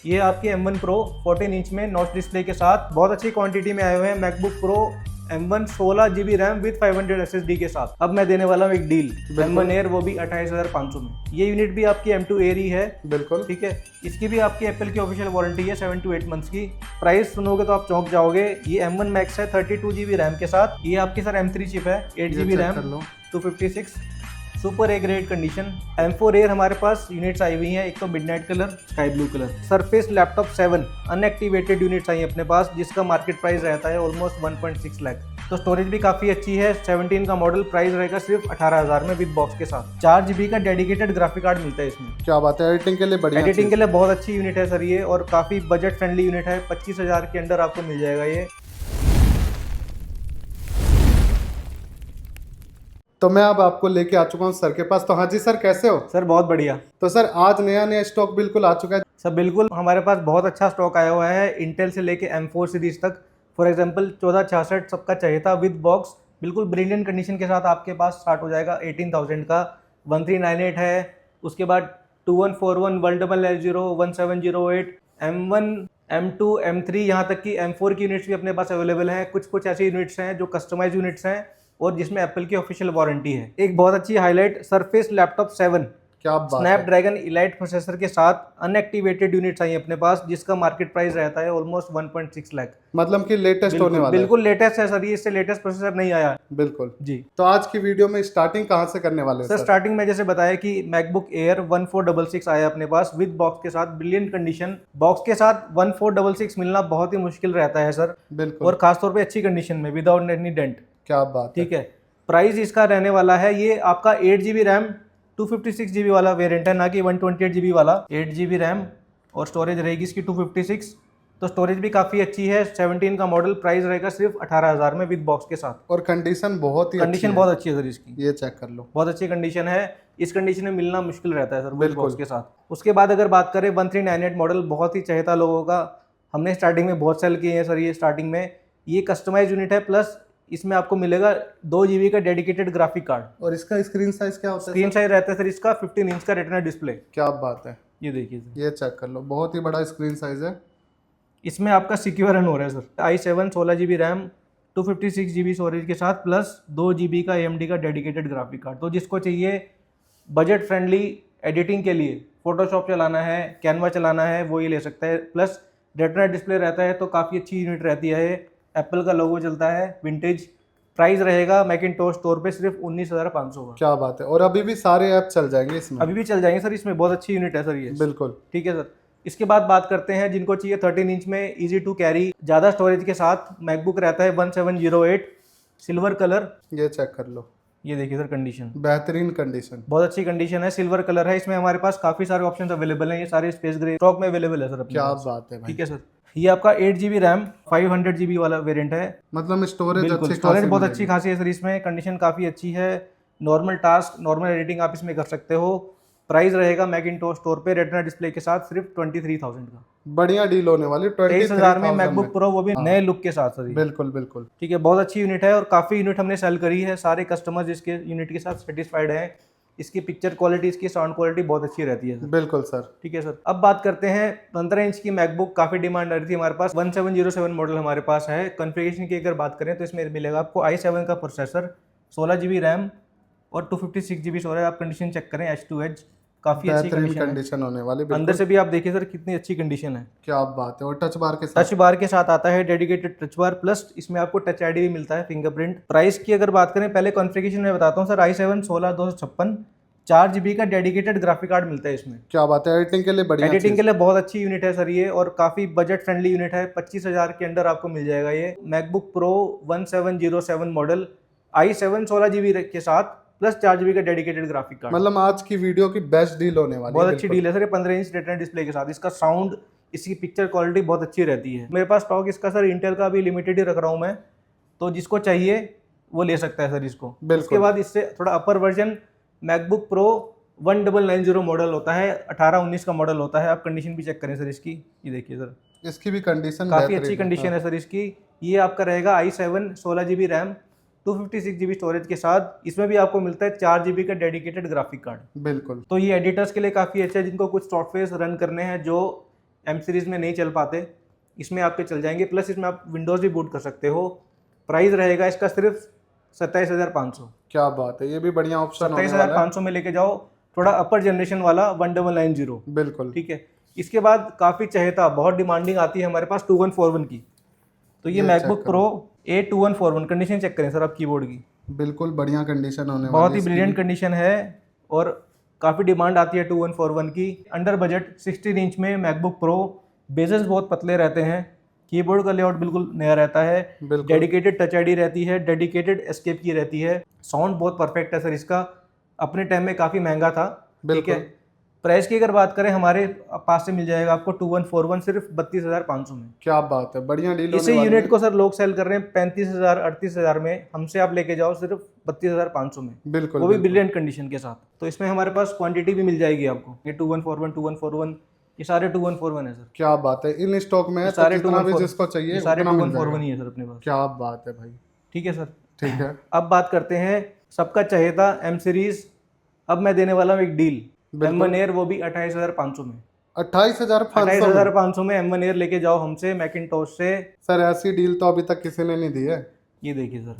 ये आपकी M1 Pro 14 inch में नॉच डिस्प्ले के साथ बहुत अच्छी क्वांटिटी में आए हुए हैं MacBook pro M1 16 GB RAM with 500 SSD के साथ। अब मैं देने वाला हूँ एक डील M1 Air, वो भी 28,500 में। ये यूनिट भी आपकी M2 Air ही है, बिल्कुल ठीक है। इसकी भी आपकी एप्पल की ऑफिशियल वारंटी है 7 to 8 मंथ्स की। प्राइस सुनोगे तो आप चौंक जाओगे। ये M1 Max है 32 GB रैम के साथ। ये आपकी सर M3 चिप है, 8 GB RAM, 256, super A grade condition. M4 Air हमारे पास यूनिट्स आई हुई हैं, एक तो midnight colour, sky blue colour. Surface laptop 7 unactivated units आई हैं अपने पास, जिसका मार्केट प्राइस रहता है ऑलमोस्ट 1.6 लाख। तो स्टोरेज भी काफ़ी अच्छी है। 17 का मॉडल, प्राइस रहेगा सिर्फ 18,000 में विद बॉक्स के साथ। 4 GB का डेडिकेटेड ग्राफिक कार्ड मिलता है इसमें। क्या बात है, एडिटिंग के लिए बढ़िया, एडिटिंग के लिए बहुत अच्छी यूनिट है सर ये, और काफ़ी बजट फ्रेंडली यूनिट है। 25,000 के अंदर आपको मिल जाएगा ये। तो मैं अब आपको लेके आ चुका हूँ सर के पास। तो हाँ जी सर, कैसे हो? सर बहुत बढ़िया। तो सर आज नया स्टॉक बिल्कुल आ चुका है। सर बिल्कुल, हमारे पास बहुत अच्छा स्टॉक आया हुआ है, इंटेल से लेके M4 सीरीज तक। फॉर एग्जांपल 1466 सबका चाहिए था विद बॉक्स, बिल्कुल ब्रिलियंट कंडीशन के साथ आपके पास स्टार्ट हो जाएगा 18,000 का। 1398 है, उसके बाद 2141, 11L0, 1708, M1, M2, M3, यहाँ तक कि M4 की यूनिट्स भी अपने पास अवेलेबल हैं। कुछ ऐसी यूनिट्स हैं जो कस्टमाइज यूनिट्स हैं और जिसमें एप्पल की ऑफिशियल वारंटी है। एक बहुत अच्छी हाईलाइट, सरफेस लैपटॉप 7 क्या बात है, स्नैपड्रैगन इलाइट प्रोसेसर के साथ अनएक्टिवेटेड यूनिट्स आई अपने पास, जिसका मार्केट प्राइस रहता है ऑलमोस्ट 1.6 लाख। मतलब कि लेटेस्ट होने वाला है। बिल्कुल लेटेस्ट है सर ये, इससे लेटेस्ट प्रोसेसर नहीं आया। बिल्कुल जी। तो आज की वीडियो में स्टार्टिंग कहाँ से करने वाले हैं सर? स्टार्टिंग में जैसे बताया कि मैकबुक एयर 1466 आया अपने पास विद बॉक्स के साथ, ब्रिलियंट कंडीशन। बॉक्स के साथ 1466 मिलना बहुत ही मुश्किल रहता है सर, बिल्कुल, और खासतौर पे अच्छी कंडीशन में विदाउट एनी डेंट। क्या बात है। ठीक है। प्राइस इसका रहने वाला है, ये आपका 8 GB रैम 256 GB वाला वेरिएंट है, ना कि 128 GB वाला। 8 GB रैम और स्टोरेज रहेगी इसकी 256। तो स्टोरेज भी काफ़ी अच्छी है। 17 का मॉडल, प्राइस रहेगा सिर्फ 18,000 में विद बॉक्स के साथ। और कंडीशन बहुत ही कंडीशन बहुत अच्छी है सर इसकी, ये चेक कर लो, बहुत अच्छी कंडीशन है। इस कंडीशन में मिलना मुश्किल रहता है सर विद बिल्कुल। बॉक्स के साथ। उसके बाद अगर बात करें 1398 मॉडल, बहुत ही चहेता लोगों का, हमने स्टार्टिंग में बहुत सेल किए हैं सर ये। स्टार्टिंग में ये कस्टमाइज यूनिट है, प्लस इसमें आपको मिलेगा 2 GB का डेडिकेटेड ग्राफिक कार्ड। और इसका स्क्रीन साइज क्या होता है? स्क्रीन साइज रहता है सर इसका 15 इंच का रेटिना डिस्प्ले। क्या बात है, ये देखिए सर, ये चेक कर लो, बहुत ही बड़ा स्क्रीन साइज है। इसमें आपका सिक्योर रन हो रहा है sir. i7 16 GB RAM 256 GB storage के साथ, प्लस 2 GB का AMD का डेडिकेटेड ग्राफिक कार्ड। तो जिसको चाहिए बजट फ्रेंडली एडिटिंग के लिए, फोटोशॉप चलाना है, कैनवा चलाना है, वो ये ले सकता है। प्लस रेटिना डिस्प्ले रहता है, तो काफ़ी अच्छी यूनिट रहती है। एप्पल का लोगो चलता है, विंटेज। प्राइस रहेगा मैकिंटोश स्टोर पे सिर्फ 19,500 का। क्या बात है, और अभी भी सारे ऐप चल जाएंगे इसमें? अभी भी चल जाएंगे सर इसमें, बहुत अच्छी यूनिट है सर ये। बिल्कुल, ठीक है सर। इसके बाद बात करते हैं जिनको चाहिए 13 इंच में इजी टू कैरी, ज़्यादा स्टोरेज के साथ मैकबुक रहता है 1708 सिल्वर कलर। ये चेक कर लो, ये देखिए सर कंडीशन, बेहतरीन कंडीशन, बहुत अच्छी कंडीशन है, सिल्वर कलर है। इसमें हमारे पास काफ़ी सारे ऑप्शंस अवेलेबल हैं, ये सारे स्पेस ग्रे स्टॉक में अवेलेबल है सर अपने क्या पास। बात है भाई। ठीक है सर। ये आपका 8 GB रैम 500 GB वाला वेरिएंट है। मतलब स्टोरेज बिल्कुल, अच्छी स्टोरेज खासी बहुत मिलेगी। अच्छी खासी है सर इसमें, कंडीशन काफ़ी अच्छी है। नॉर्मल टास्क, नॉर्मल एडिटिंग आप इसमें कर सकते हो। प्राइस रहेगा मैकिंटोश स्टोर पे रेटिना डिस्प्ले के साथ सिर्फ 23,000 का। बढ़िया डील होने वाली, 23,000 में मैकबुक प्रो, वो भी नए लुक के साथ सर। बिल्कुल बिल्कुल, ठीक है, बहुत अच्छी यूनिट है और काफ़ी यूनिट हमने सेल करी है। सारे कस्टमर्स इसके यूनिट के साथ सेटिस्फाइड हैं। इसकी पिक्चर क्वालिटी, इसकी साउंड क्वालिटी बहुत अच्छी रहती है सर। बिल्कुल सर। ठीक है सर। अब बात करते हैं 15 इंच की मैकबुक, काफ़ी डिमांड आ रही थी हमारे पास। 1707 मॉडल हमारे पास है। कॉन्फ़िगरेशन की अगर बात करें तो इसमें मिलेगा आपको i7 का प्रोसेसर, 16 GB रैम और 256 GB स्टोरेज। आप कंडीशन चेक करें, एज टू एज काफ़ी अच्छी कंडीशन होने वाली। अंदर से भी आप देखिए सर कितनी अच्छी कंडीशन है। क्या बात है, और टच बार के साथ, टच बार के साथ आता है, डेडिकेटेड टच बार, प्लस इसमें आपको टच आईडी भी मिलता है, फिंगरप्रिंट। प्राइस की अगर बात करें, पहले कॉन्फ़िगरेशन में बताता हूँ सर। i7 16256 4 GB का डेडिकेटेड ग्राफिक कार्ड मिलता है इसमें। क्या बात है, एडिटिंग के लिए बढ़िया, एडिटिंग के लिए बहुत अच्छी यूनिट है सर ये, और काफ़ी बजट फ्रेंडली यूनिट है। 25,000 के अंदर आपको मिल जाएगा ये MacBook pro 1707 model, i7 16 GB के साथ, प्लस 4 GB का डेडिकेटेड ग्राफिक कार्ड। मतलब आज की वीडियो की बेस्ट डील होने वाली बहुत है। अच्छी डील है सर ये 15 इंच रेटिना डिस्प्ले के साथ। इसका साउंड, इसकी पिक्चर क्वालिटी बहुत अच्छी रहती है। मेरे पास स्टॉक इसका सर इंटेल का भी लिमिटेड ही रख रहा हूँ मैं, तो जिसको चाहिए वो ले सकता है सर इसको। उसके बाद इससे थोड़ा अपर वर्जन मैकबुक प्रो 1990 मॉडल होता है, 18-19 का मॉडल होता है। आप कंडीशन भी चेक करें सर इसकी, ये देखिए सर, इसकी भी कंडीशन काफ़ी अच्छी कंडीशन है सर इसकी। ये आपका रहेगा i7 16 GB RAM 256 GB storage के साथ। इसमें भी आपको मिलता है 4 GB का डेडिकेटेड ग्राफिक कार्ड। बिल्कुल, तो ये एडिटर्स के लिए काफ़ी अच्छा है, जिनको कुछ सॉफ्टवेयर रन करने हैं जो एम सीरीज़ में नहीं चल पाते, इसमें आपके चल जाएंगे। प्लस इसमें आप विंडोज़ भी बूट कर सकते हो। प्राइस रहेगा इसका सिर्फ 27,500। क्या बात है, ये भी बढ़िया ऑप्शन होने वाला है। 27,500 में लेके जाओ, थोड़ा अपर जनरेशन वाला 1990। बिल्कुल ठीक है। इसके बाद काफ़ी चहेता, बहुत डिमांडिंग आती है हमारे पास 2141 की। तो ये MacBook Pro A2141, condition check करें सर आप कीबोर्ड की, बिल्कुल बढ़िया कंडीशन होने वाली बहुत है ही इसकी। ब्रिलियंट कंडीशन है और काफ़ी डिमांड आती है 2141 की। अंडर बजट 16 इंच में मैकबुक प्रो, बेजल्स बहुत पतले रहते हैं, कीबोर्ड का लेआउट बिल्कुल नया रहता है, बिल्कुल डेडिकेटेड टच आईडी रहती है, डेडिकेटेड एस्केप की रहती है, साउंड बहुत परफेक्ट है सर इसका, अपने टाइम में काफ़ी महंगा था। ठीक बिल्कुल। है। प्राइस की अगर बात करें, हमारे पास से मिल जाएगा आपको 2141 सिर्फ 32,500 में। क्या बात है, बढ़िया डील इसी होने वाली यूनिट है। को सर लोग सेल कर रहे हैं 35,000 38,000 में, हमसे आप लेके जाओ सिर्फ 32,500 में, बिल्कुल वो भी बिल्कुल। ब्रिलियंट कंडीशन के साथ। तो इसमें हमारे पास क्वांटिटी भी मिल जाएगी आपको, ये 2141 ये सारे 2141 है सर, क्या बात है, इन स्टॉक में है, ये तो सारे जितना भी 2141 जिसको चाहिए ये सारे उतना मिल 2141 जाएगा। ही है सर अपने पास। क्या बात है भाई। ठीक है सर। ठीक है। अब बात करते हैं सबका चहेता एम सीरीज। अब मैं देने वाला हूँ एक डील, M1 Air, वो भी 28,500 में। 28,500 में 28,500 में M1 Air लेके जाओ हमसे, मैकिनटॉश से। सर, ऐसी डील तो अभी तक किसी ने नहीं दी है। ये देखिए सर,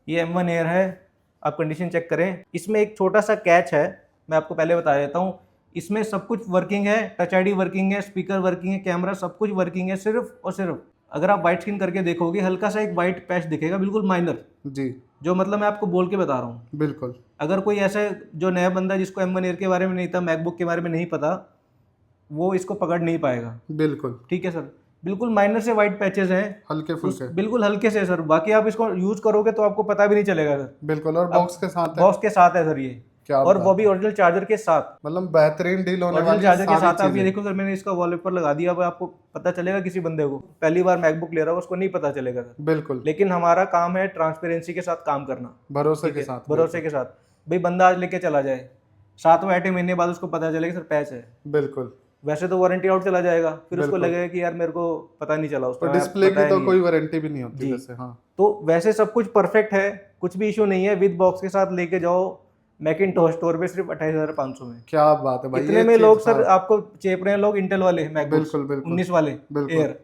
ये M1 Air है, आप कंडीशन चेक करें। इसमें एक छोटा सा कैच है, मैं आपको पहले बता देता हूँ। इसमें सब कुछ वर्किंग है, टच आईडी वर्किंग है, स्पीकर वर्किंग है, कैमरा सब कुछ वर्किंग है। सिर्फ और सिर्फ अगर आप वाइट स्क्रीन करके देखोगे, हल्का सा एक वाइट पैच दिखेगा, बिल्कुल माइनर, जी जो मतलब मैं आपको बोल के बता रहा हूँ। बिल्कुल। अगर कोई ऐसे जो नया बंदा जिसको M1 Air के बारे में नहीं था, मैकबुक के बारे में नहीं पता, वो इसको पकड़ नहीं पाएगा। बिल्कुल ठीक है सर, बिल्कुल माइनर से वाइट पैचेस हैं, हल्के फुल्के। बिल्कुल हल्के से सर। बाकी आप इसको यूज करोगे तो आपको पता भी नहीं चलेगा सर। बिल्कुल, और बॉक्स के साथ है। बॉक्स के साथ है सर ये, क्या और बात वो भी ओरिजिनल चार्जर के साथ। मतलब बेहतरीन डील होने ओरिजिनल वाली है। चार्जर के सारी साथ आप ये चीजें। देखो सर, मैंने इसका वॉलपेपर लगा दिया। अब आपको पता चलेगा किसी बंदे को पहली बार मैकबुक ले रहा हो, उसको नहीं पता चलेगा सर। बिल्कुल, लेकिन हमारा काम है ट्रांसपेरेंसी के साथ काम करना, भरोसे ठीक के है? साथ। भरोसे के साथ। भाई बंदा आज लेके चला जाए, 7वें 8वें महीने बाद उसको पता चलेगा सर पैच है, बिल्कुल। वैसे तो वारंटी आउट चला जाएगा, फिर उसको बिल्कुल। लगेगा कि यार मेरे को पता नहीं चला उसको, तो डिस्प्ले की तो कोई वारंटी भी नहीं होती जी। वैसे। हाँ, तो वैसे सब कुछ परफेक्ट है, कुछ भी इशू नहीं है। विद बॉक्स के साथ लेके जाओ मैकिनटॉश स्टोर पे सिर्फ 28,500 में। क्या बात है भाई। इतने ये में चीज, लोग सर हाँ, आपको चेप रहे हैं लोग इंटेल वाले मैकबुक, बिल्कुल बिल्कुल 19 वाले बिल्कुल। एयर,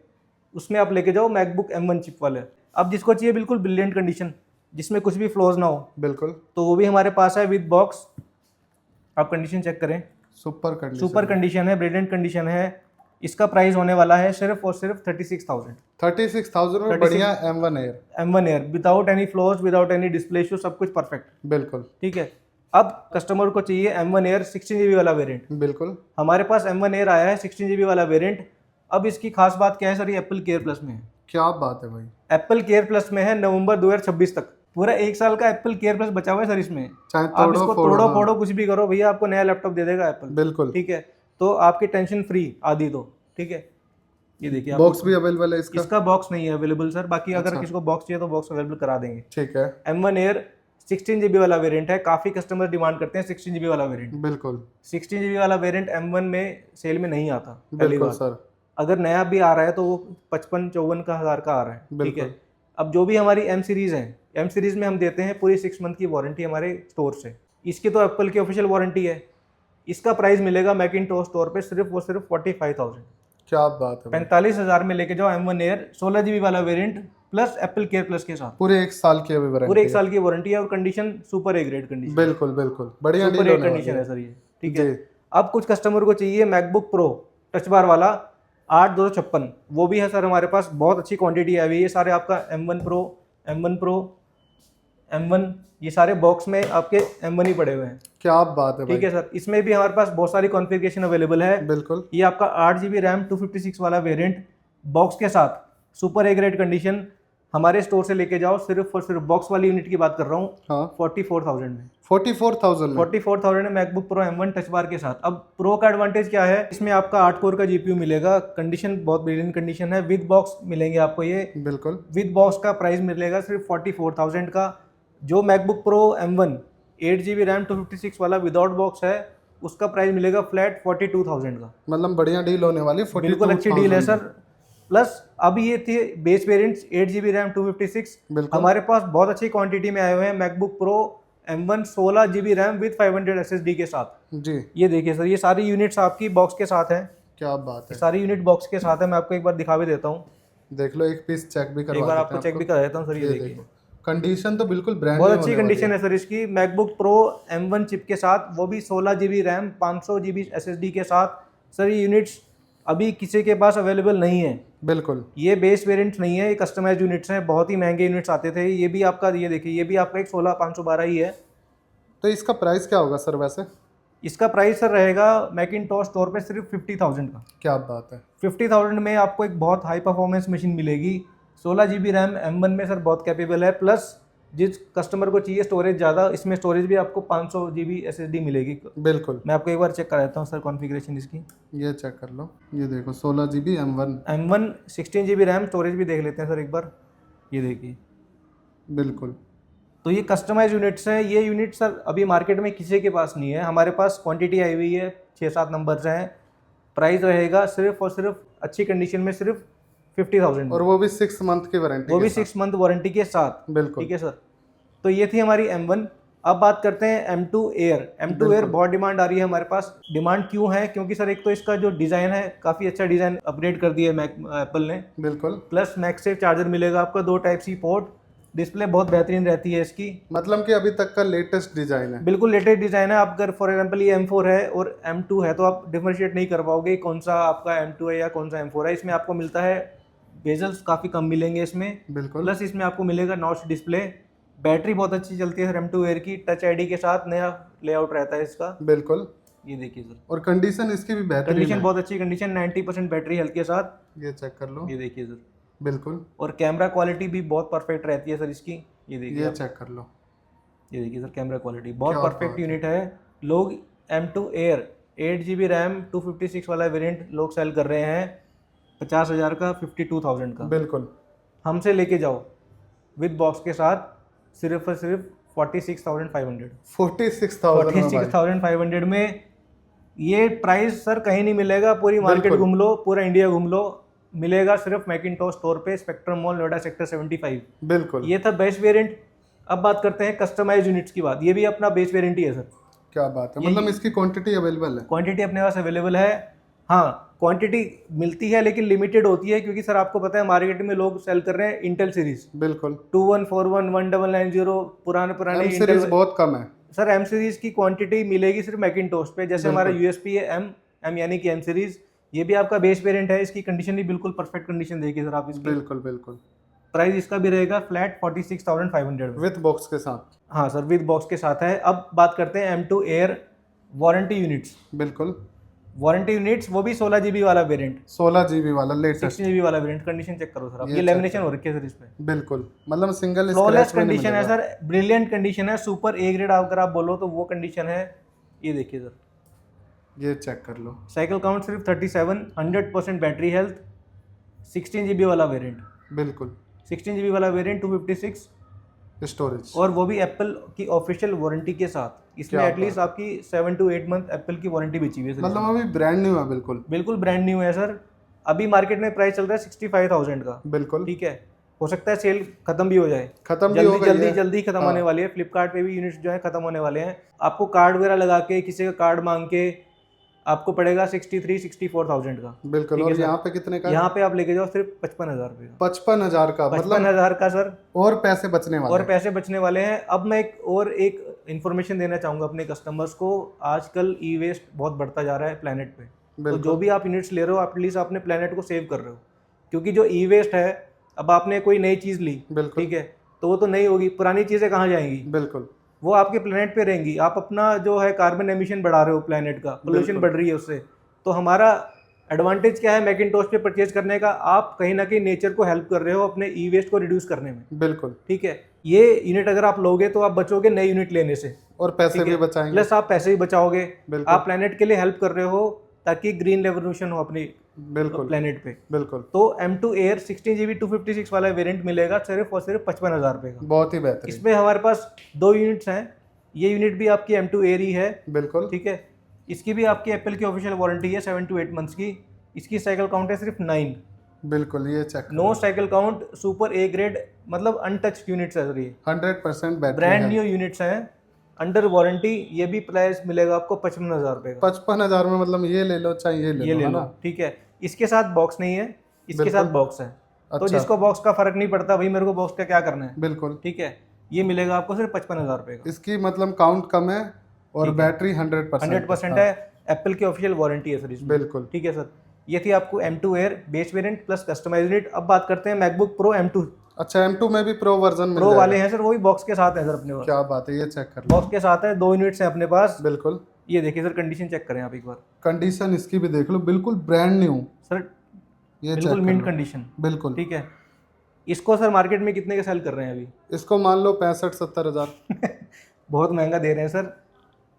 उसमें आप लेके जाओ मैकबुक M1 चिप वाले। अब जिसको चाहिए बिल्कुल ब्रिलियंट कंडीशन, जिसमें कुछ भी फ्लॉज ना हो, बिल्कुल तो वो भी हमारे पास है विद बॉक्स। आप कंडीशन चेक करें, सुपर कंडीशन। सुपर कंडीशन है, ब्रिलियंट कंडीशन है। इसका प्राइस होने वाला है सिर्फ और सिर्फ 36,000। 36,000 में 36 बढ़िया M1 Air। M1 Air without any flaws, without any display issue, सब कुछ परफेक्ट। बिल्कुल ठीक है। अब कस्टमर को चाहिए M1 Air 16GB वाला वेरिएंट, बिल्कुल। हमारे पास M1 Air आया है 16GB वाला वेरिएंट। अब इसकी खास बात क्या है सर, ये एप्पल केयर प्लस में है। क्या बात है भाई। एप्पल केयर प्लस में है, नवंबर 2026 तक पूरा 1 साल का एप्पल केयर प्लस बचा हुआ है सर इसमें। चाहे आप तोड़ो इसको फोड़ो, तोड़ो हाँ। फोड़ो कुछ भी करो, भैया आपको नया लैपटॉप दे देगा एप्पल। बिल्कुल। ठीक है, तो आपकी टेंशन फ्री आदि तो। ठीक है, ये देखिए बॉक्स भी अवेलेबल है इसका। इसका बॉक्स नहीं है अवेलेबल सर, बाकी अगर अच्छा। किसी को बॉक्स चाहिए तो बॉक्स अवेलेबल करा देंगे। ठीक है। M1 Air 16GB वाला वेरिएंट है, काफ़ी कस्टमर डिमांड करते हैं 16GB वाला वेरिएंट। बिल्कुल 16GB वाला वेरिएंट M1 में सेल में नहीं आता पहली बिल्कुल बार। सर। अगर नया भी आ रहा है तो वो 55-54 का हज़ार का आ रहा है। ठीक बिल्कुल। है। अब जो भी हमारी M सीरीज़ है, M सीरीज़ में हम देते हैं पूरी 6 मंथ की वारंटी हमारे स्टोर से। इसकी तो एप्पल की ऑफिशियल वारंटी है। इसका प्राइस मिलेगा मैकिनटॉश स्टोर पे सिर्फ और सिर्फ 45,000। क्या बात है भाई। 45,000 में लेके जाओ M1 Air 16GB वाला variant plus Apple care plus के साथ। पूरे 1 साल की अभी वारंटी। पूरे 1 साल की वारंटी है और condition super A grade condition. बिल्कुल बिल्कुल, बढ़िया सुपर डील ए होने वाली कंडीशन है है सर ये। ठीक है। जी। अब कुछ कस्टमर को चाहिए मैकबुक प्रो टच बार वाला 8,256, वो भी है सर हमारे पास, बहुत अच्छी क्वांटिटी है अभी। ये सारे आपका M1 Pro, M1 Pro, M1, ये सारे बॉक्स में आपके M1 ही पड़े हुए हैं। क्या बात है भाई। ठीक है सर, इसमें भी हमारे पास बहुत सारी कॉन्फ़िगरेशन अवेलेबल है। बिल्कुल। ये आपका 8GB रैम 256 वाला वेरिएंट बॉक्स के साथ, सुपर ए ग्रेड कंडीशन, हमारे स्टोर से लेके जाओ सिर्फ और सिर्फ बॉक्स वाली यूनिट की बात कर रहा हूँ, हाँ 44,000 में। 44,000 में 44,000 में MacBook pro M1 touch bar के साथ। अब प्रो का एडवांटेज क्या है, इसमें आपका 8 कोर का GPU मिलेगा, कंडीशन बहुत ब्रिलियंट कंडीशन है। विद बॉक्स मिलेंगे आपको ये, बिल्कुल। विद बॉक्स का प्राइस मिलेगा सिर्फ 44,000 का। जो MacBook pro M1 8GB RAM 256 वाला विदाउट बॉक्स है, उसका प्राइस मिलेगा फ्लैट 42,000 का। मतलब बढ़िया डील होने वाली। बिल्कुल अच्छी डील है सर। प्लस अब ये थे बेस वेरिएंट्स 8GB रैम 256, बिल्कुल। हमारे पास बहुत अच्छी क्वांटिटी में आए हुए हैं MacBook pro M1 16GB RAM with 500 SSD के साथ। जी। ये देखिए सर, ये सारी यूनिट्स आपकी बॉक्स के साथ हैं। क्या बात है, सारी यूनिट बॉक्स के साथ है। मैं आपको एक बार दिखा भी देता हूँ, देख लो, एक पीस चेक भी एक करवा बार देते आपको हैं चेक भी करा देता हूँ सर। ये देखिए, देखो कंडीशन तो बिल्कुल ब्रांड बहुत न्यू अच्छी होने वाली कंडीशन है सर इसकी। मैकबुक प्रो M1 चिप के साथ, वो भी 16 GB रैम 500 GB SSD के साथ। सर ये यूनिट्स अभी किसी के पास अवेलेबल नहीं है। बिल्कुल। ये बेस वेरिएंट्स नहीं है, ये कस्टमाइज यूनिट्स हैं। बहुत ही महंगे यूनिट्स आते थे। ये भी आपका, ये देखिए, ये भी आपका एक 16512 ही है। तो इसका प्राइस क्या होगा सर वैसे? इसका प्राइस सर रहेगा मैकिनटॉश स्टोर पे सिर्फ 50,000 का। क्या बात है, 50,000 में आपको एक बहुत हाई परफॉर्मेंस मशीन मिलेगी। 16 GB रैम M1 में सर बहुत कैपेबल है। प्लस जिस कस्टमर को चाहिए स्टोरेज ज़्यादा, इसमें स्टोरेज भी आपको 500 GB SSD मिलेगी। बिल्कुल। मैं आपको एक बार चेक करा देता हूँ सर कॉन्फ़िगरेशन इसकी। ये चेक कर लो, ये देखो 16 GB M1। 16 GB RAM, storage भी देख लेते हैं सर एक बार। ये देखिए, बिल्कुल। तो ये कस्टमाइज यूनिट्स हैं। ये यूनिट सर अभी मार्केट में किसी के पास नहीं है, हमारे पास क्वांटिटी आई हुई है, 6-7 नंबर्स हैं। प्राइस रहेगा सिर्फ और सिर्फ अच्छी कंडीशन में सिर्फ 50,000, और वो भी 6 मंथ की वारंटी, वो भी 6 मंथ वारंटी के साथ। बिल्कुल। ठीक है सर, तो ये थी हमारी M1। अब बात करते हैं M2 एयर। M2 एयर बहुत डिमांड आ रही है हमारे पास। डिमांड क्यों है? क्योंकि सर एक तो इसका जो डिज़ाइन है, काफ़ी अच्छा डिज़ाइन अपग्रेड कर दिया है एप्पल ने। बिल्कुल। प्लस मैगसेफ चार्जर मिलेगा आपको, 2 Type-C पोर्ट। डिस्प्ले बहुत बेहतरीन रहती है इसकी, मतलब कि अभी तक का लेटेस्ट डिजाइन है। बिल्कुल लेटेस्ट डिज़ाइन है। आप अगर फॉर एग्जांपल ये M4 है और M2 है, तो आप डिफरेंशिएट नहीं कर पाओगे कौन सा आपका M2 है या कौन सा M4 है। इसमें आपको मिलता है बेजल्स काफ़ी कम मिलेंगे इसमें। बिल्कुल। प्लस इसमें आपको मिलेगा नॉच डिस्प्ले। बैटरी बहुत अच्छी चलती है सर M2 एयर की। टच आईडी के साथ नया लेआउट रहता है इसका। बिल्कुल। ये देखिए सर, और कंडीशन इसकी भी बेहतरीन कंडीशन है। बहुत अच्छी कंडीशन, 90% बैटरी हेल्थ के साथ। ये चेक कर लो, ये देखिए सर, बिल्कुल। और कैमरा क्वालिटी भी बहुत परफेक्ट रहती है सर इसकी। ये देखिए, ये चेक कर लो, ये देखिए सर, कैमरा क्वालिटी बहुत क्या परफेक्ट बात है। यूनिट है। लोग M2 एयर 8 GB रैम 256 वाला वेरिएंट लोग सेल कर रहे हैं 50,000 का, 52,000 का। बिल्कुल। हमसे लेके जाओ विद बॉक्स के साथ सिर्फ और सिर्फ 46,500। 46,000 में भाई। 46,500 में ये प्राइस सर कहीं नहीं मिलेगा। पूरी मार्केट बिल्कुल। घूम लो, पूरा इंडिया घूम लो, मिलेगा सिर्फ मैकिनटॉश स्टोर पे, स्पेक्ट्रम मॉल, नोएडा सेक्टर 75। बिल्कुल। ये था बेस वेरिएंट। अब बात करते हैं कस्टमाइज यूनिट्स की बात। ये भी अपना बेस वेरिएंट ही है सर। क्या बात है, मतलब इसकी क्वांटिटी अवेलेबल है? क्वांटिटी अपने पास अवेलेबल है। हाँ, क्वांटिटी मिलती है लेकिन लिमिटेड होती है, क्योंकि सर आपको पता है मार्केट में लोग सेल कर रहे हैं इंटेल सीरीज। बिल्कुल। 2141 1990 पुराने M इंटेल सीरीज बहुत कम है सर। M सीरीज की क्वांटिटी मिलेगी सिर्फ मैकिनटॉश पे। जैसे हमारा USP है M यानी कि M सीरीज। ये भी आपका बेस वेरिएंट है। इसकी कंडीशन भी बिल्कुल परफेक्ट कंडीशन देखिए सर आप इसकी। बिल्कुल। बिल्कुल। प्राइस इसका भी रहेगा फ्लैट 46,500 में। विथ बॉक्स के साथ। हाँ सर, विद बॉक्स के साथ है। अब बात करते हैं M2 एयर वारंटी यूनिट्स। बिल्कुल। वारंटी यूनिट्स, वो भी 16 GB वाला वेरिएंट, 16 GB वाला लेटेस्ट। 16 GB वाला वेरिएंट। कंडीशन चेक करो सर आप, ये ये लेमिनेशन हो रखी है सर इस पे। बिल्कुल, मतलब सिंगल फ्लॉलेस स्क्रैच भी नहीं कंडीशन है मिलेगा। सर, ब्रिलियंट कंडीशन है, सुपर ए ग्रेड अगर आप बोलो तो वो कंडीशन है। ये देखिए सर, ये चेक कर लो, साइकिल काउंट सिर्फ 37, 100% बैटरी हेल्थ, 16 GB वाला वेरिएंट। बिल्कुल। 16 GB वाला वेरिएंट 256, स्टोरेज, और वो भी एप्पल की ऑफिशियल वारंटी के साथ। इसमें क्या एटलीस्ट आपकी 7 to 8 मंथ एप्पल की वारंटी बची हुई है सर। मतलब अभी ब्रांड न्यू है। बिल्कुल। बिल्कुल ब्रांड न्यू है सर। अभी मार्केट में प्राइस चल रहा है 65,000 का। बिल्कुल। ठीक है, हो सकता है सेल खत्म भी हो जाए, खत्म भी हो गई है। जल्दी खत्म होने वाली है। फ्लिपकार्ट पे भी यूनिट्स जो है खत्म होने वाले हैं। आपको कार्ड वगैरह लगा के, किसी का कार्ड मांग के आपको पड़ेगा 63-64,000 का। बिल्कुल। और यहाँ पे कितने का? यहाँ पे आप लेके जाओ सिर्फ 55,000 रुपये का। 55,000 का, मतलब 55,000 का सर। और पैसे बचने वाले और हैं। पैसे बचने वाले हैं। अब मैं एक इन्फॉर्मेशन देना चाहूँगा अपने कस्टमर्स को। आजकल ई वेस्ट बहुत बढ़ता जा रहा है प्लेनेट पे। तो जो भी आप यूनिट्स ले रहे हो, एटलीस्ट अपने प्लेनेट को सेव कर रहे हो। क्योंकि जो ई वेस्ट है, अब आपने कोई नई चीज़ ली, ठीक है, तो वो तो नहीं होगी, पुरानी चीज़ें कहाँ जाएंगी? बिल्कुल। वो आपके प्लेनेट पे रहेंगी। आप अपना जो है कार्बन एमिशन बढ़ा रहे हो, प्लेनेट का पोल्यूशन बढ़ रही है उससे। तो हमारा एडवांटेज क्या है मैकिनटॉश पे परचेज करने का? आप कहीं ना कहीं नेचर को हेल्प कर रहे हो अपने ई वेस्ट को रिड्यूस करने में। बिल्कुल। ठीक है, ये यूनिट अगर आप लोगे तो आप बचोगे नई यूनिट लेने से, और पैसे भी बचाएंगे। प्लस आप पैसे भी बचाओगे। बिल्कुल। आप प्लेनेट के लिए हेल्प कर रहे हो ताकि ग्रीन रेवोल्यूशन हो अपनी बिल्कुल प्लेनेट पे। बिल्कुल। तो M2 एयर 16 GB 256 वाला वेरिएंट मिलेगा सिर्फ और सिर्फ 55,000 रुपये का। बहुत ही बेहतरीन। इसमें हमारे पास 2 यूनिट्स हैं। ये यूनिट भी आपकी M2 एयर ही है। बिल्कुल। ठीक है, इसकी भी आपकी एप्पल की ऑफिशियल वारंटी है 7 to 8 मंथ्स की। इसकी साइकिल काउंट है सिर्फ 9। बिल्कुल। ये check no cycle count, super A grade, मतलब अनटच्ड यूनिट्स है सर। ये 100% बैटरी ब्रांड है। न्यू यूनिट्स हैं, अंडर वारंटी, ये भी प्राइस मिलेगा आपको 55,000 रुपये का। 55,000 में, मतलब ये ले लो चाहे ये ले ये लो, ले है लो, ना? ठीक है। इसके साथ बॉक्स नहीं है, इसके बिल्कुल। साथ बॉक्स है। तो अच्छा। जिसको बॉक्स का फर्क नहीं पड़ता भाई मेरे को बॉक्स का क्या करना है, बिल्कुल। ठीक है। ये मिलेगा आपको सिर्फ 55,000 रुपये का। इसकी मतलब काउंट कम है और ठीक है। बैटरी 100% 100% है। है, एप्पल की ऑफिशियल वारंटी है सर इसमें। बिल्कुल। ठीक है सर, ये थी आपको M2 air base variant plus customized rate. अब बात करते हैं मैकबुक प्रो M2। अच्छा, M2 में भी प्रो वर्जन मिल प्रो जाएगा? वाले हैं सर, वो भी बॉक्स के साथ है सर अपने पास। क्या बात है, ये चेक कर लो। बॉक्स के साथ है, 2 यूनिट्स हैं अपने पास। बिल्कुल। ये देखिए सर, कंडीशन चेक करें आप एक बार। कंडीशन इसकी भी देख लो, बिल्कुल ब्रांड न्यू सर ये बिल्कुल चेक मिंट कंडीशन। बिल्कुल। ठीक है, इसको सर मार्केट में कितने के सेल कर रहे हैं अभी? इसको मान लो 65-70 हजार। बहुत महंगा दे रहे हैं सर।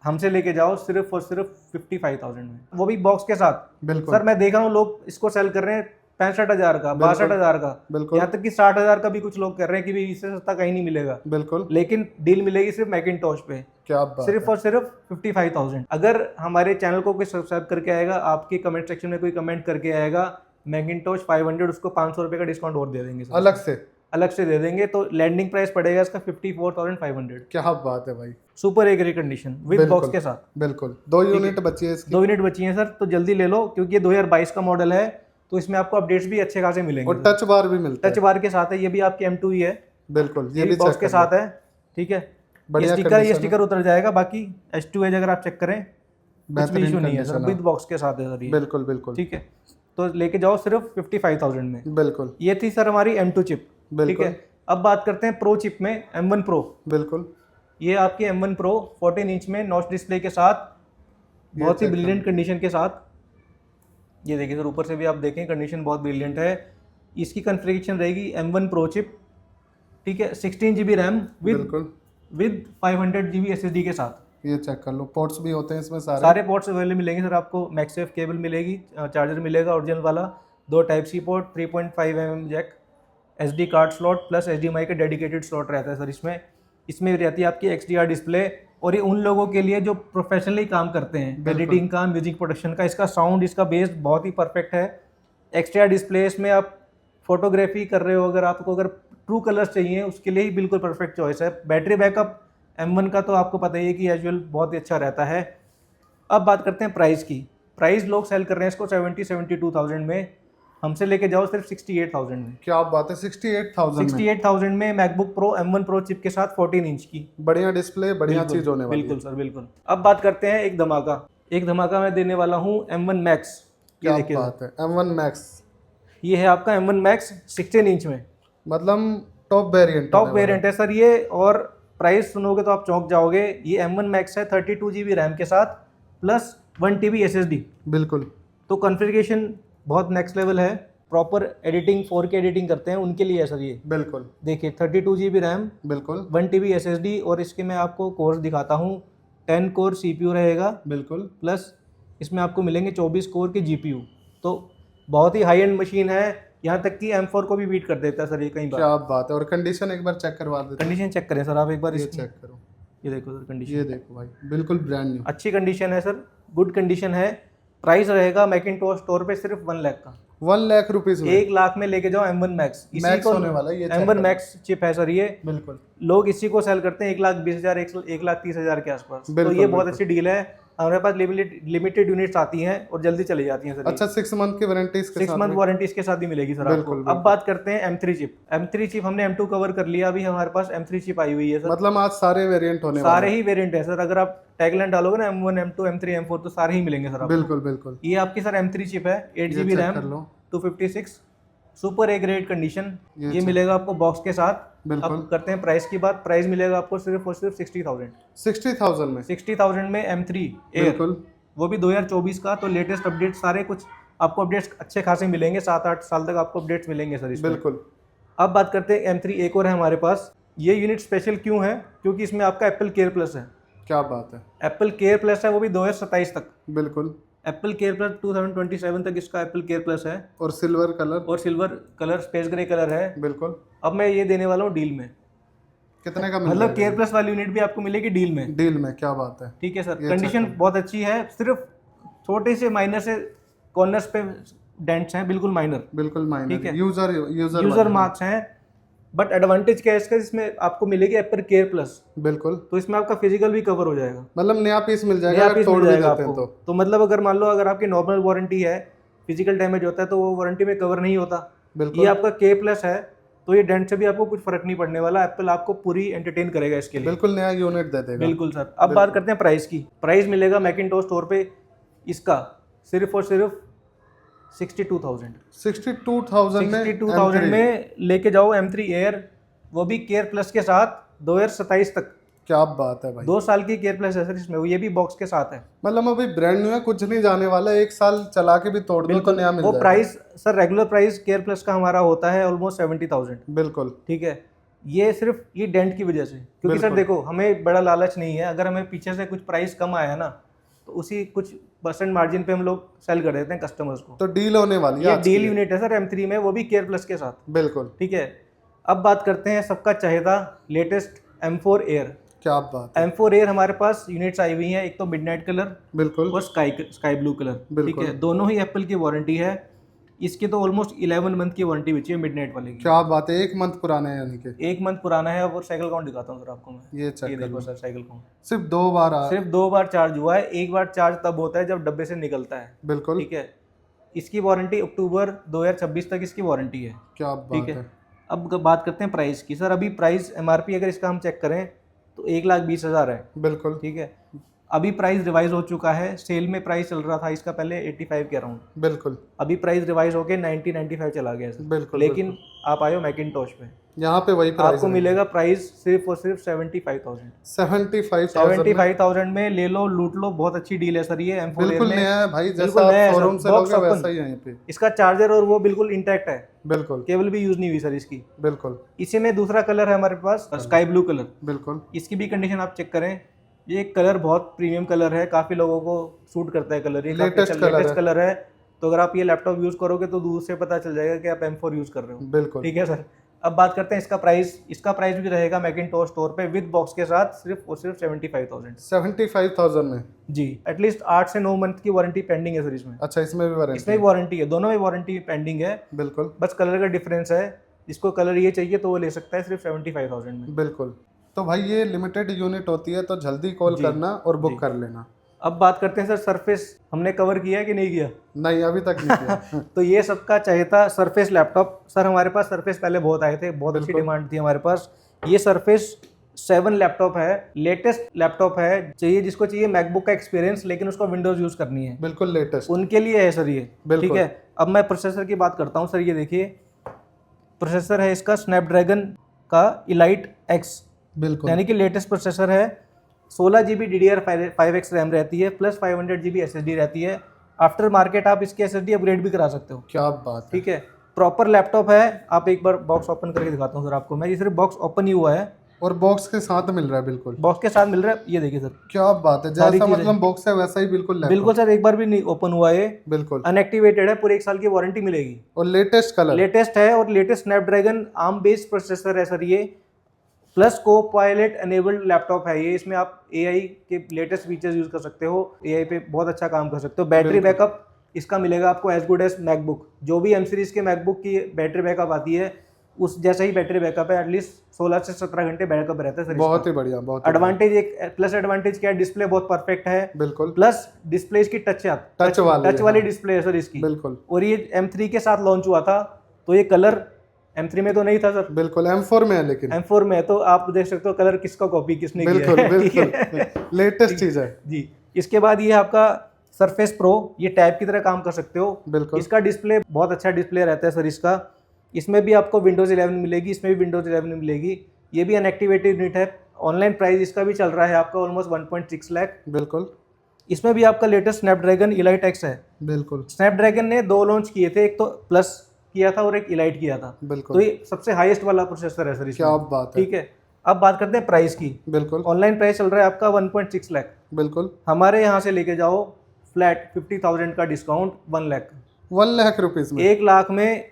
हमसे लेके जाओ सिर्फ और सिर्फ 55,000 में, वो भी बॉक्स के साथ। बिल्कुल सर मैं देख रहा हूँ लोग इसको सेल कर रहे हैं 65,000 का, 62,000 का, बिल्कुल। यहाँ तक कि 60,000 का भी कुछ लोग कर रहे हैं कि भाई इससे सस्ता कहीं नहीं मिलेगा। बिल्कुल। लेकिन डील मिलेगी सिर्फ मैकिंटॉश पे, क्या बात सिर्फ है। और सिर्फ 55,000। अगर हमारे चैनल को कोई सब्सक्राइब करके आएगा, आपके कमेंट सेक्शन में कोई कमेंट करके आएगा मैकिंटॉश 500, उसको 500 रुपये का डिस्काउंट और दे देंगे सर। अलग से दे देंगे। तो लैंडिंग प्राइस पड़ेगा इसका 54,500। क्या बात है भाई। Super A grey condition with बिल्कुल। बॉक्स के साथ। बिल्कुल। 2 यूनिट बची है इसकी। 2 यूनिट बची हैं सर, तो जल्दी ले लो क्योंकि ये 2022 का मॉडल है, तो इसमें आपको अपडेट्स भी अच्छे खासे मिलेंगे। और टच बार भी मिलता है। टच बार के साथ है, ये भी आपकी M2 ही है। बिल्कुल, ये भी बॉक्स के साथ है, ठीक है। बढ़िया ये condition स्टिकर उतर जाएगा। बाकी H2 एज अगर आप चेक करें कुछ भी बेहतरीन इशू नहीं है सर, condition विद बॉक्स के साथ है सर ये। बिल्कुल बिल्कुल। ठीक है, तो लेके जाओ सिर्फ 55,000 में। बिल्कुल। ये थी सर हमारी M2 चिप। ठीक बिल्कुल। है, अब बात करते हैं प्रो चिप में M1 प्रो। बिल्कुल। ये आपकी M1 प्रो 14 इंच में नॉच डिस्प्ले के साथ, बहुत ही ब्रिलियंट कंडीशन के साथ। ये देखिए सर, ऊपर से भी आप देखें कंडीशन बहुत ब्रिलियंट है। इसकी कॉन्फ़िगरेशन रहेगी M1 प्रो चिप, ठीक है, 16 GB RAM with 500 GB SSD के साथ। ये चेक कर लो, पोर्ट्स भी होते हैं इसमें सारे पोर्ट्स अवेलेबल मिलेंगे सर आपको। मैक्सेफ केबल मिलेगी, चार्जर मिलेगा ओरिजिनल वाला, 2 Type-C port, 3.5 mm jack, SD card slot plus HDMI का डेडिकेटेड स्लॉट रहता है सर इसमें। इसमें रहती है आपकी XDR डिस्प्ले, और ये उन लोगों के लिए जो प्रोफेशनली काम करते हैं एडिटिंग का, म्यूजिक प्रोडक्शन का। इसका साउंड, इसका बेस बहुत ही परफेक्ट है। XDR डिस्प्ले इसमें आप फोटोग्राफी कर रहे हो, अगर आपको अगर ट्रू कलर्स चाहिए उसके लिए ही बिल्कुल परफेक्ट चॉइस है। बैटरी बैकअप M1 का तो आपको पता ही है कि एजुअल बहुत ही अच्छा रहता है। अब बात करते हैं प्राइस की। प्राइस लोग सेल कर रहे हैं इसको 72,000 में, हमसे लेके जाओ सिर्फ 68,000 में। क्या बात है, 68,000 में MacBook pro M1 pro chip के साथ 14 इंच की बढ़िया डिस्प्ले, बढ़िया चीज होने वाली है। बिल्कुल सर, बिल्कुल। अब बात करते हैं एक धमाका मैं देने वाला हूँ M1 Max। क्या बात है, M1 Max। ये है आपका M1 Max 16 इंच में, मतलब टॉप वेरिएंट है सर ये। और प्राइस सुनोगे तो आप चौंक जाओगे। ये M1 Max है 32 GB रैम के साथ प्लस 1 TB SSD। बिल्कुल। तो कॉन्फ़िगरेशन बहुत नेक्स्ट लेवल है। प्रॉपर एडिटिंग, 4K एडिटिंग करते हैं उनके लिए है सर ये। बिल्कुल। देखिए 32 GB रैम, बिल्कुल, 1 TB SSD, और इसके मैं आपको कोर्स दिखाता हूँ। 10 कोर CPU रहेगा, बिल्कुल, प्लस इसमें आपको मिलेंगे 24 कोर के GPU। तो बहुत ही हाई एंड मशीन है, यहाँ तक कि M4 को भी बीट कर देता है सर ये कई बार। क्या बात है। और कंडीशन एक बार चेक करवा देते हैं। कंडीशन चेक करें सर आप एक बार, ये इसकी चेक करो, ये देखो सर कंडीशन, ये देखो भाई, बिल्कुल ब्रांड न्यू, अच्छी कंडीशन है सर, गुड कंडीशन है। प्राइस रहेगा मैकिंटॉश स्टोर पे सिर्फ 1 लाख का। 1 लाख रुपीज में 1 लाख में लेके जाओ M1 Max। मैक्स होने वाला है ये। M1 Max चिप है सर ये। बिल्कुल। लोग इसी को सेल करते हैं 1,20,000 1,30,000 के आसपास। तो ये बहुत अच्छी डील है। हमारे पास लिमिटेड यूनिट्स आती हैं और जल्दी चली जाती हैं सर। अच्छा, 6 मंथ की वारंटी इसके 6 मंथ वारंटी इसके साथ भी मिलेगी सर आपको। अब बात करते हैं M3 चिप। M3 चिप हमने M2 कवर कर लिया, अभी हमारे पास M3 चिप आई हुई है सर। मतलब आज सारे वेरिएंट होने सारे ही वेरिएंट है सर। अगर आप टैगलाइन डालोगे ना M1 M2 M3 M4 तो सारे ही मिलेंगे सर आपको। बिल्कुल बिल्कुल। ये आपकी सर M3 चिप है, 8 GB RAM, 256, super A grade condition. ये मिलेगा आपको बॉक्स के साथ। बिल्कुल। अब करते हैं प्राइस की बात। प्राइस मिलेगा आपको सिर्फ और सिर्फ 60,000 में। 60,000 में M3 एयर, बिल्कुल, वो भी 2024 का। तो लेटेस्ट अपडेट सारे कुछ आपको अपडेट्स अच्छे खासे मिलेंगे, 7-8 साल तक आपको अपडेट्स मिलेंगे सर इसमें। बिल्कुल। अब बात करते हैं M3 एक और है हमारे पास। ये यूनिट स्पेशल क्यों है? क्योंकि इसमें आपका एप्पल केयर प्लस है। क्या बात है। एप्पल केयर प्लस है, वो भी 2027 तक। बिल्कुल। एप्पल केयर प्लस 2027 तक इसका एप्पल केयर प्लस है। और silver colour, space grey colour है। बिल्कुल। अब मैं ये देने वाला हूँ डील में। कितने का मतलब केयर प्लस वाली यूनिट भी आपको मिलेगी डील में। क्या बात है। ठीक है सर, कंडीशन बहुत अच्छी है। सिर्फ छोटे से माइनर से कॉर्नर्स पे डेंट्स हैं, बिल्कुल माइनर। ठीक है। यूजर मार्क्स हैं। बट एडवांटेज क्या है इसका, इसमें आपको मिलेगी एपर केयर प्लस, बिल्कुल, तो इसमें आपका फिजिकल भी कवर हो जाएगा, मतलब नया पीस मिल जाएगा नया अगर पीस तोड़ मिल भी जाएगा देते हैं आपको। तो। तो मतलब अगर मान लो अगर आपकी नॉर्मल वारंटी है, फिजिकल डैमेज होता है तो वो वारंटी में कवर नहीं होता। बिल्कुल। ये आपका के प्लस है तो ये डेंट से भी आपको कुछ फर्क नहीं पड़ने वाला, एप्पल आपको पूरी एंटरटेन करेगा इसके लिए। बिल्कुल नया यूनिट दे देगा। बिल्कुल सर। अब बात करते हैं प्राइस की। प्राइस मिलेगा मैकिंटोश स्टोर पे इसका सिर्फ और सिर्फ 62,000। 62,000 में 62,000 M3। में लेके जाओ M3 एयर, वो भी केयर प्लस के साथ 2027 तक। क्या बात है भाई, 2 साल की केयर प्लस एसेसरीज में, ये भी बॉक्स के साथ है। मतलब अभी ब्रांड न्यू है, कुछ नहीं जाने वाला, 1 साल चला के भी तोड़ दो तो नया मिल वो जाएगा। Price sir regular price care plus का हमारा होता है ऑलमोस्ट 70,000। बिल्कुल ठीक है, ये सिर्फ ये डेंट की वजह से, क्योंकि सर देखो हमें बड़ा लालच नहीं है, अगर हमें पीछे से कुछ प्राइस कम आया ना तो उसी कुछ परसेंट मार्जिन पे हम लोग सेल कर देते हैं कस्टमर्स को। तो डील होने वाली है ये आज की। डील यूनिट है सर M3 में, वो भी केयर प्लस के साथ। बिल्कुल ठीक है, अब बात करते हैं सबका चाहेता लेटेस्ट M4 एयर। क्या बात है, M4 एयर हमारे पास यूनिट्स आई हुई हैं, एक तो मिडनाइट कलर बिल्कुल और स्काई ब्लू कलर। ठीक बिल्कुल। है, दोनों ही एप्पल की वारंटी है। इसकी तो ऑलमोस्ट 11 मंथ की वारंटी बची है मिडनाइट वाले की। क्या बात है, 1 मंथ पुराने हैं यानी कि। 1 मंथ पुराना है। और साइकिल काउंट दिखाता हूँ सर आपको मैं, ये चेक ये कर देखो लो। सर साइकिल काउंट सिर्फ 2 बार सिर्फ 2 बार चार्ज हुआ है। एक बार चार्ज तब होता है जब डब्बे से निकलता है। बिल्कुल। ठीक है, इसकी वारंटी अक्टूबर 2026 तक इसकी वारंटी है। क्या ठीक बात है, है, अब बात करते हैं प्राइस की। सर अभी प्राइस MRP अगर इसका हम चेक करें तो 1,20,000 है। बिल्कुल ठीक है, अभी प्राइस रिवाइज हो चुका है। सेल में प्राइस चल रहा था इसका पहले 85 के अराउंड, बिल्कुल अभी प्राइस रिवाइज होके 90-95 चला गया सर। बिल्कुल। लेकिन आप आए हो मैकिंटोश पे, यहाँ पे वही प्राइस आपको मिलेगा प्राइस सिर्फ और सिर्फ 75,000। 75,000 में 75,000 में ले लो, लूट लो, बहुत अच्छी डील है सर ये M4 एयर बिल्कुल में। नया है भाई, बिल्कुल जैसा नया आप है सर, शोरूम से बॉक्स लोगे ओपन। वैसा ही है यहाँ पे। इसका चार्जर और वो बिल्कुल इंटैक्ट है, बिल्कुल केबल भी यूज नहीं हुई सर इसकी। बिल्कुल इसी में दूसरा कलर है हमारे पास स्काई ब्लू कलर। बिल्कुल। इसकी भी कंडीशन आप चेक करें, ये कलर बहुत प्रीमियम कलर है, काफ़ी लोगों को सूट करता है कलर, ये लेटेस्ट कलर है। तो अगर आप ये लैपटॉप यूज़ करोगे तो दूर से पता चल जाएगा कि आप M4 यूज़ कर रहे हो। बिल्कुल ठीक है सर। अब बात करते हैं इसका प्राइस। इसका प्राइस भी रहेगा मैकिंटोश स्टोर पे विद बॉक्स के साथ सिर्फ और सिर्फ 75,000। 75,000 में। जी, एटलीस्ट 8 से 9 मंथ की वारंटी पेंडिंग है सर इसमें। अच्छा, इसमें भी वारंटी? इसमें भी वारंटी है, दोनों में वारंटी पेंडिंग है। बिल्कुल, बस कलर का डिफरेंस है, जिसको कलर ये चाहिए तो वो ले सकता है सिर्फ 75,000 में। बिल्कुल। तो भाई ये लिमिटेड यूनिट होती है तो जल्दी कॉल करना और बुक कर लेना। अब बात करते हैं सर सरफेस, हमने कवर किया है कि नहीं किया? नहीं, अभी तक नहीं किया। तो ये सबका चाहेता सरफेस लैपटॉप। सर हमारे पास सरफेस पहले बहुत आए थे, बहुत अच्छी डिमांड थी हमारे पास। ये सरफेस 7 लैपटॉप है, लेटेस्ट लैपटॉप है। चाहिए जिसको चाहिए मैकबुक का एक्सपीरियंस, लेकिन उसको विंडोज यूज करनी है, बिल्कुल लेटेस्ट, उनके लिए है सर ये। बिल्कुल। ठीक है, अब मैं प्रोसेसर की बात करता हूँ सर। ये देखिए प्रोसेसर है इसका स्नैपड्रैगन का Elite X, बिल्कुल यानी कि लेटेस्ट प्रोसेसर है। 16 GB DDR5X रैम रहती है, प्लस 500 GB SSD रहती है। आफ्टर मार्केट आप इसकी SSD अपग्रेड भी करा सकते हो। क्या बात है। ठीक है, प्रॉपर लैपटॉप है। आप एक बार बॉक्स ओपन करके दिखाता हूँ सर आपको मैं। ये सिर्फ बॉक्स ओपन ही हुआ है और बॉक्स के साथ मिल रहा है, बिल्कुल बॉक्स के साथ मिल रहा है। ये देखिए सर, क्या बात है, जैसा मतलब बॉक्स है वैसा ही बिल्कुल लैपटॉप। बिल्कुल सर, एक बार भी नहीं ओपन हुआ है, बिल्कुल अनएक्टिवेटेड है, पूरे 1 साल की वारंटी मिलेगी। और लेटेस्ट कलर, लेटेस्ट है और latest Snapdragon arm based processor है सर ये, प्लस को-पायलट एनेबल्ड लैपटॉप है ये। इसमें आप AI के लेटेस्ट फीचर्स यूज कर सकते हो, AI पे बहुत अच्छा काम कर सकते हो। बैटरी बैकअप इसका मिलेगा आपको एज गुड एज मैकबुक। जो भी M सीरीज के मैकबुक की बैटरी बैकअप आती है उस जैसा ही बैटरी बैकअप है, एटलीस्ट 16 से 17 घंटे बैकअप रहता है सर। बहुत ही बढ़िया, बहुत एडवांटेज एक प्लस एडवांटेज क्या है, डिस्प्ले बहुत परफेक्ट है। बिल्कुल, प्लस डिस्प्ले इसकी टच वाली डिस्प्ले है सर इसकी। बिल्कुल। और ये M3 के साथ लॉन्च हुआ था, तो ये कलर M3 में तो नहीं था सर, बिल्कुल M4 में है, लेकिन M4 में है। तो आप देख सकते हो कलर किसका कॉपी किसने बिल्कुल किया है। बिल्कुल लेटेस्ट चीज है जी। इसके बाद ये आपका सरफेस प्रो, ये टैब की तरह काम कर सकते हो। बिल्कुल। इसका डिस्प्ले बहुत अच्छा डिस्प्ले रहता है सर इसका। इसमें भी आपको विंडोज 11 मिलेगी, इसमें भी विंडोज 11 मिलेगी। ये भी अनएक्टिवेटेड यूनिट है। ऑनलाइन प्राइस इसका भी चल रहा है आपका ऑलमोस्ट 1.6 लाख। बिल्कुल। इसमें भी आपका लेटेस्ट स्नैपड्रैगन Elite X है। बिल्कुल। स्नैपड्रैगन ने 2 लॉन्च किए थे, एक तो प्लस किया था और एक Elite किया था। बिल्कुल। तो ये सबसे हाईएस्ट वाला प्रोसेसर है सर इसमें। क्या बात है। ठीक है, अब बात करते हैं प्राइस की। बिल्कुल। ऑनलाइन प्राइस चल रहा है आपका 1.6 लाख। बिल्कुल। हमारे यहाँ से लेके जाओ फ्लैट 50,000 का डिस्काउंट 1 लाख। 1 लाख रुपीज में 1 लाख में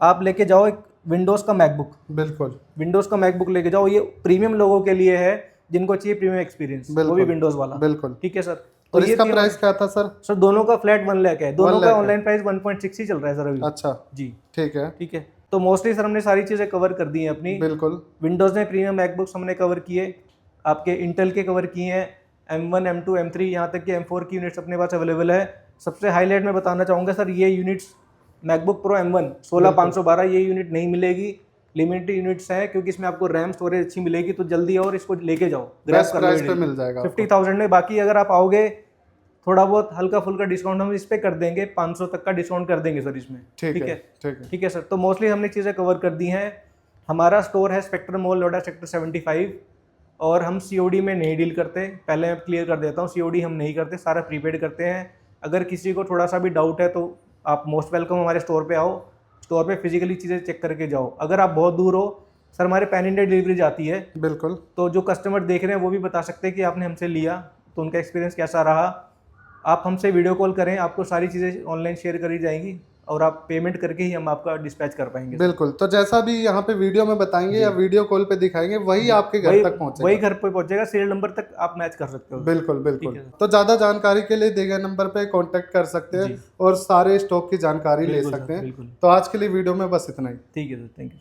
आप लेके जाओ एक विंडोज का मैकबुक। बिल्कुल। विंडोज का मैकबुक लेके जाओ, ये प्रीमियम लोगों के लिए है जिनको चाहिए प्रीमियम एक्सपीरियंस, वो भी विंडोज वाला। बिल्कुल। ठीक है सर। और इसका प्राइस क्या था सर? सर दोनों का फ्लैट 1 लाख है। दोनों का ऑनलाइन प्राइस 1.6 ही चल रहा है सर अभी। अच्छा जी, ठीक है। ठीक है। तो मोस्टली सर हमने सारी चीज़ें कवर कर दी हैं अपनी। बिल्कुल। विंडोज़ में प्रीमियम मैकबुक्स हमने कवर किए, आपके इंटेल के कवर किए हैं, M1 M2 M3 यहाँ तक कि M4 की यूनिट्स अपने पास अवेलेबल है। सबसे हाईलाइट मैं बताना चाहूँगा सर, ये यूनिट्स मैकबुक प्रो M1 16512 ये यूनिट नहीं मिलेगी, लिमिटेड यूनिट्स हैं, क्योंकि इसमें आपको रैम स्टोरेज अच्छी मिलेगी, तो जल्दी आओ और इसको लेके जाओ, ग्रैब कर लो। प्राइस पे मिल जाएगा 50,000 में। बाकी अगर आप आओगे थोड़ा बहुत हल्का फुल्का डिस्काउंट हम इस पे कर देंगे, 500 तक का डिस्काउंट कर देंगे सर इसमें। ठीक है ठीक है सर। तो मोस्टली हमने चीज़ें कवर कर दी हैं। हमारा स्टोर है स्पेक्ट्रम मॉल नोएडा सेक्टर 75, और हम COD में नहीं डील करते, पहले मैं क्लियर कर देता हूँ, COD हम नहीं करते, सारा प्रीपेड करते हैं। अगर किसी को थोड़ा सा भी डाउट है तो आप मोस्ट वेलकम हमारे स्टोर पे आओ, स्टोर पे फिजिकली चीज़ें चेक करके जाओ। अगर आप बहुत दूर हो सर, हमारे पैन इंडिया डिलीवरी जाती है। बिल्कुल। तो जो कस्टमर देख रहे हैं वो भी बता सकते हैं कि आपने हमसे लिया तो उनका एक्सपीरियंस कैसा रहा। आप हमसे वीडियो कॉल करें, आपको सारी चीज़ें ऑनलाइन शेयर करी जाएंगी, और आप पेमेंट करके ही हम आपका डिस्पैच कर पाएंगे। बिल्कुल। तो जैसा भी यहाँ पे वीडियो में बताएंगे या वीडियो कॉल पे दिखाएंगे, वही आपके घर तक पहुंचेगा। वही घर पे पहुंचेगा, सीरियल नंबर तक आप मैच कर सकते हो। बिल्कुल बिल्कुल। तो ज्यादा जानकारी के लिए दिए गए नंबर पे कांटेक्ट कर सकते हैं और सारे स्टॉक की जानकारी ले सकते हैं। तो आज के लिए वीडियो में बस इतना ही। ठीक है सर, थैंक यू।